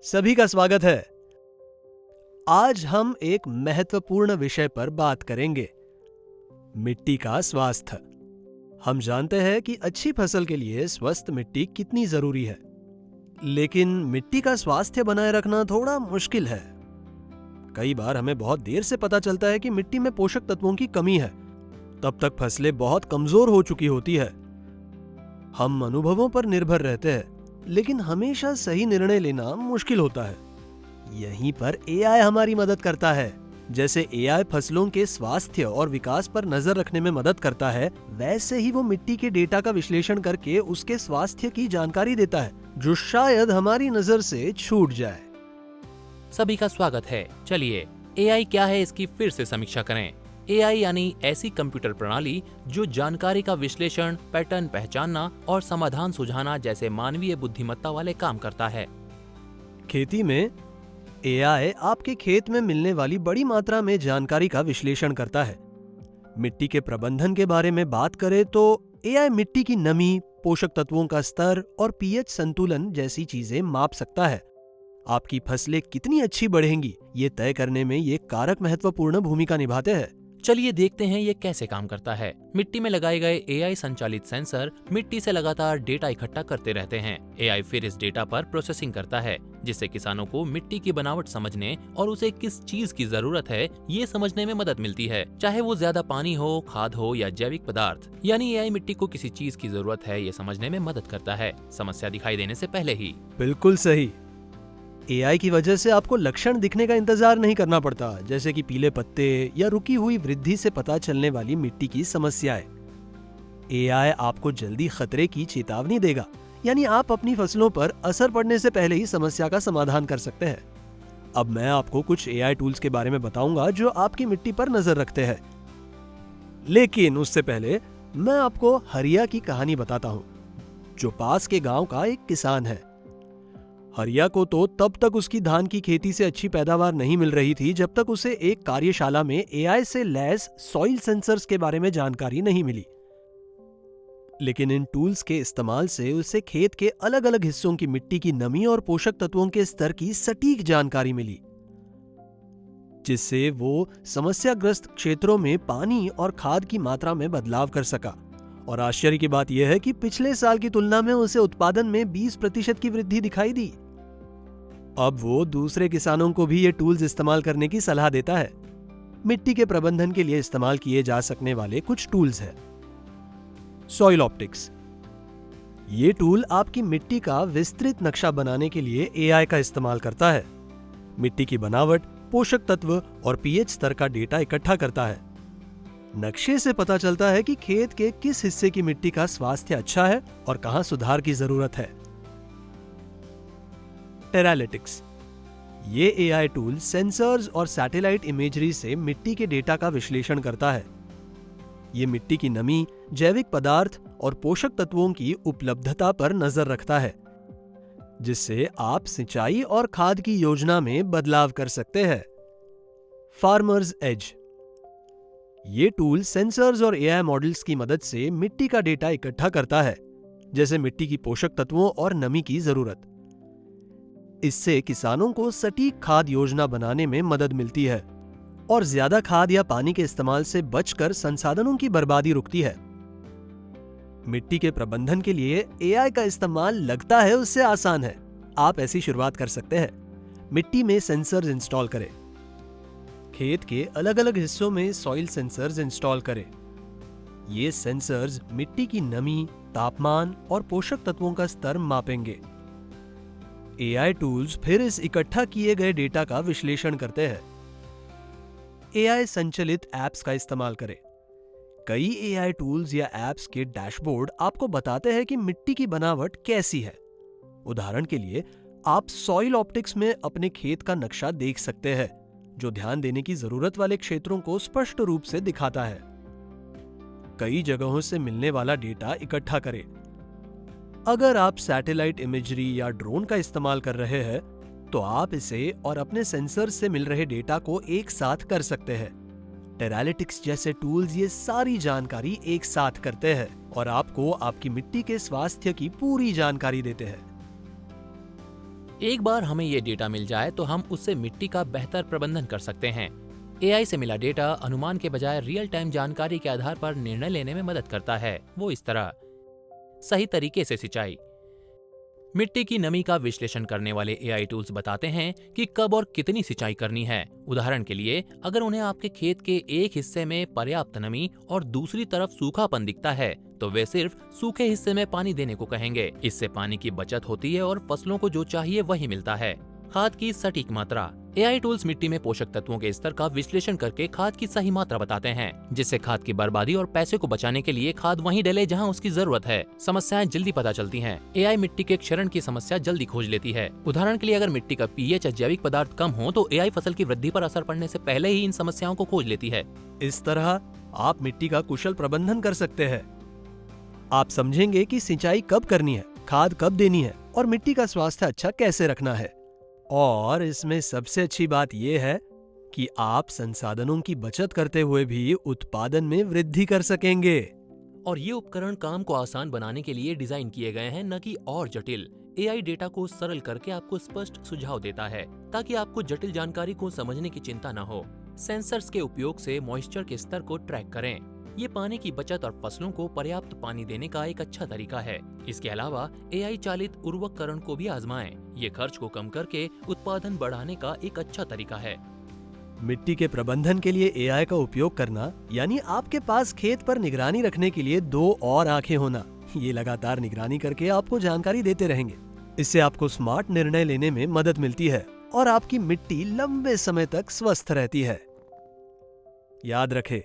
सभी का स्वागत है। आज हम एक महत्वपूर्ण विषय पर बात करेंगे, मिट्टी का स्वास्थ्य। हम जानते हैं कि अच्छी फसल के लिए स्वस्थ मिट्टी कितनी जरूरी है, लेकिन मिट्टी का स्वास्थ्य बनाए रखना थोड़ा मुश्किल है। कई बार हमें बहुत देर से पता चलता है कि मिट्टी में पोषक तत्वों की कमी है। तब तक फसलें बहुत कमजोर हो चुकी होती है। हम अनुभवों पर निर्भर रहते हैं, लेकिन हमेशा सही निर्णय लेना मुश्किल होता है। यहीं पर एआई हमारी मदद करता है। जैसे एआई फसलों के स्वास्थ्य और विकास पर नजर रखने में मदद करता है, वैसे ही वो मिट्टी के डेटा का विश्लेषण करके उसके स्वास्थ्य की जानकारी देता है, जो शायद हमारी नजर से छूट जाए। सभी का स्वागत है। चलिए एआई क्या है इसकी फिर से समीक्षा करें। एआई यानी ऐसी कंप्यूटर प्रणाली जो जानकारी का विश्लेषण, पैटर्न पहचानना और समाधान सुझाना जैसे मानवीय बुद्धिमत्ता वाले काम करता है। खेती में एआई आपके खेत में मिलने वाली बड़ी मात्रा में जानकारी का विश्लेषण करता है। मिट्टी के प्रबंधन के बारे में बात करें तो एआई मिट्टी की नमी, पोषक तत्वों का स्तर और पीएच संतुलन जैसी चीजें माप सकता है। आपकी फसलें कितनी अच्छी बढ़ेंगी, ये तय करने में ये कारक महत्वपूर्ण भूमिका निभाते हैं। चलिए देखते हैं ये कैसे काम करता है। मिट्टी में लगाए गए एआई संचालित सेंसर मिट्टी से लगातार डेटा इकट्ठा करते रहते हैं। एआई फिर इस डेटा पर प्रोसेसिंग करता है, जिससे किसानों को मिट्टी की बनावट समझने और उसे किस चीज की जरूरत है ये समझने में मदद मिलती है। चाहे वो ज्यादा पानी हो, खाद हो या जैविक पदार्थ, यानी एआई मिट्टी को किसी चीज की जरूरत है ये समझने में मदद करता है, समस्या दिखाई देने से पहले ही। बिल्कुल सही। एआई की वजह से आपको लक्षण दिखने का इंतजार नहीं करना पड़ता, जैसे कि पीले पत्ते या रुकी हुई वृद्धि से पता चलने वाली मिट्टी की समस्याएं। एआई आपको जल्दी खतरे की चेतावनी देगा, यानी आप अपनी फसलों पर असर पड़ने से पहले ही समस्या का समाधान कर सकते हैं। अब मैं आपको कुछ एआई टूल्स के बारे में बताऊंगा जो आपकी मिट्टी पर नजर रखते हैं। लेकिन उससे पहले मैं आपको हरिया की कहानी बताता हूं, जो पास के गांव का एक किसान है। हरिया को तो तब तक उसकी धान की खेती से अच्छी पैदावार नहीं मिल रही थी, जब तक उसे एक कार्यशाला में एआई से लैस सॉइल सेंसर्स के बारे में जानकारी नहीं मिली। लेकिन इन टूल्स के इस्तेमाल से उसे खेत के अलग अलग हिस्सों की मिट्टी की नमी और पोषक तत्वों के स्तर की सटीक जानकारी मिली, जिससे वो समस्याग्रस्त क्षेत्रों में पानी और खाद की मात्रा में बदलाव कर सका। और आश्चर्य की बात यह है कि पिछले साल की तुलना में उसे उत्पादन में 20% की वृद्धि दिखाई दी। अब वो दूसरे किसानों को भी ये टूल्स इस्तेमाल करने की सलाह देता है। मिट्टी के प्रबंधन के लिए इस्तेमाल किए जा सकने वाले कुछ टूल्स हैं। Soil optics. ये टूल आपकी मिट्टी का विस्तृत नक्शा बनाने के लिए एआई का इस्तेमाल करता है। मिट्टी की बनावट, पोषक तत्व और पीएच स्तर का डेटा इकट्ठा करता है। नक्शे से पता चलता है कि खेत के किस हिस्से की मिट्टी का स्वास्थ्य अच्छा है और कहां सुधार की जरूरत है। टेरालिटिक्स। ये एआई टूल सेंसर्स और सैटेलाइट इमेजरी से मिट्टी के डेटा का विश्लेषण करता है। ये मिट्टी की नमी, जैविक पदार्थ और पोषक तत्वों की उपलब्धता पर नजर रखता है, जिससे आप सिंचाई और खाद की योजना में बदलाव कर सकते हैं। Farmers Edge. ये टूल सेंसर्स और एआई मॉडल्स की मदद से मिट्टी का डेटा इकट्ठा करता है, जैसे मिट्टी की पोषक तत्वों और नमी की जरूरत। इससे किसानों को सटीक खाद योजना बनाने में मदद मिलती है और ज्यादा खाद या पानी के इस्तेमाल से बचकर संसाधनों की बर्बादी रुकती है। मिट्टी के प्रबंधन के लिए एआई का इस्तेमाल लगता है उससे आसान है। आप ऐसी शुरुआत कर सकते हैं। मिट्टी में सेंसर्स इंस्टॉल करें। खेत के अलग अलग हिस्सों में सॉइल सेंसर्स इंस्टॉल करें। ये सेंसर्स मिट्टी की नमी, तापमान और पोषक तत्वों का स्तर मापेंगे। एआई टूल्स फिर इस इकट्ठा किए गए डेटा का विश्लेषण करते हैं। एआई संचालित ऐप्स का इस्तेमाल करें। कई एआई टूल्स या ऐप्स के डैशबोर्ड आपको बताते हैं कि मिट्टी की बनावट कैसी है। उदाहरण के लिए, आप सॉइल ऑप्टिक्स में अपने खेत का नक्शा देख सकते हैं, जो ध्यान देने की जरूरत वाले क्षेत्रों को स्पष्ट रूप से दिखाता है। कई जगहों से मिलने वाला डेटा इकट्ठा करें। अगर आप सैटेलाइट इमेजरी या ड्रोन का इस्तेमाल कर रहे हैं, तो आप इसे और अपने सेंसर से मिल रहे डेटा को एक साथ कर सकते हैं। टेरालिटिक्स जैसे टूल्स ये सारी जानकारी एक साथ करते हैं और आपको आपकी मिट्टी के स्वास्थ्य की पूरी जानकारी देते हैं। एक बार हमें ये डेटा मिल जाए तो हम उससे मिट्टी का बेहतर प्रबंधन कर सकते हैं। एआई से मिला डेटा अनुमान के बजाय रियल टाइम जानकारी के आधार पर निर्णय लेने में मदद करता है। वो इस तरह: सही तरीके से सिंचाई। मिट्टी की नमी का विश्लेषण करने वाले एआई टूल्स बताते हैं कि कब और कितनी सिंचाई करनी है। उदाहरण के लिए, अगर उन्हें आपके खेत के एक हिस्से में पर्याप्त नमी और दूसरी तरफ सूखापन दिखता है, तो वे सिर्फ सूखे हिस्से में पानी देने को कहेंगे। इससे पानी की बचत होती है और फसलों को जो चाहिए वही मिलता है। खाद की सटीक मात्रा। एआई टूल्स मिट्टी में पोषक तत्वों के स्तर का विश्लेषण करके खाद की सही मात्रा बताते हैं, जिससे खाद की बर्बादी और पैसे को बचाने के लिए खाद वहीं डले जहां उसकी जरूरत है। समस्याएं जल्दी पता चलती हैं। एआई मिट्टी के क्षरण की समस्या जल्दी खोज लेती है। उदाहरण के लिए, अगर मिट्टी का पीएच या जैविक पदार्थ कम हो तो एआई फसल की वृद्धि पर असर पड़ने से पहले ही इन समस्याओं को खोज लेती है। इस तरह आप मिट्टी का कुशल प्रबंधन कर सकते हैं। आप समझेंगे कि सिंचाई कब करनी है, खाद कब देनी है और मिट्टी का स्वास्थ्य अच्छा कैसे रखना है। और इसमें सबसे अच्छी बात यह है कि आप संसाधनों की बचत करते हुए भी उत्पादन में वृद्धि कर सकेंगे। और ये उपकरण काम को आसान बनाने के लिए डिजाइन किए गए हैं, न कि और जटिल। एआई डेटा को सरल करके आपको स्पष्ट सुझाव देता है, ताकि आपको जटिल जानकारी को समझने की चिंता न हो। सेंसर्स के उपयोग से मॉइस्चर के स्तर को ट्रैक करें। ये पानी की बचत और फसलों को पर्याप्त पानी देने का एक अच्छा तरीका है। इसके अलावा एआई चालित उर्वरकरण को भी आजमाएं। ये खर्च को कम करके उत्पादन बढ़ाने का एक अच्छा तरीका है। मिट्टी के प्रबंधन के लिए एआई का उपयोग करना यानी आपके पास खेत पर निगरानी रखने के लिए 2 और आंखें होना। ये लगातार निगरानी करके आपको जानकारी देते रहेंगे। इससे आपको स्मार्ट निर्णय लेने में मदद मिलती है और आपकी मिट्टी लंबे समय तक स्वस्थ रहती है। याद रखें,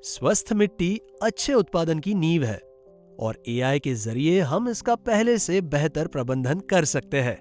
स्वस्थ मिट्टी अच्छे उत्पादन की नींव है और एआई के जरिए हम इसका पहले से बेहतर प्रबंधन कर सकते हैं।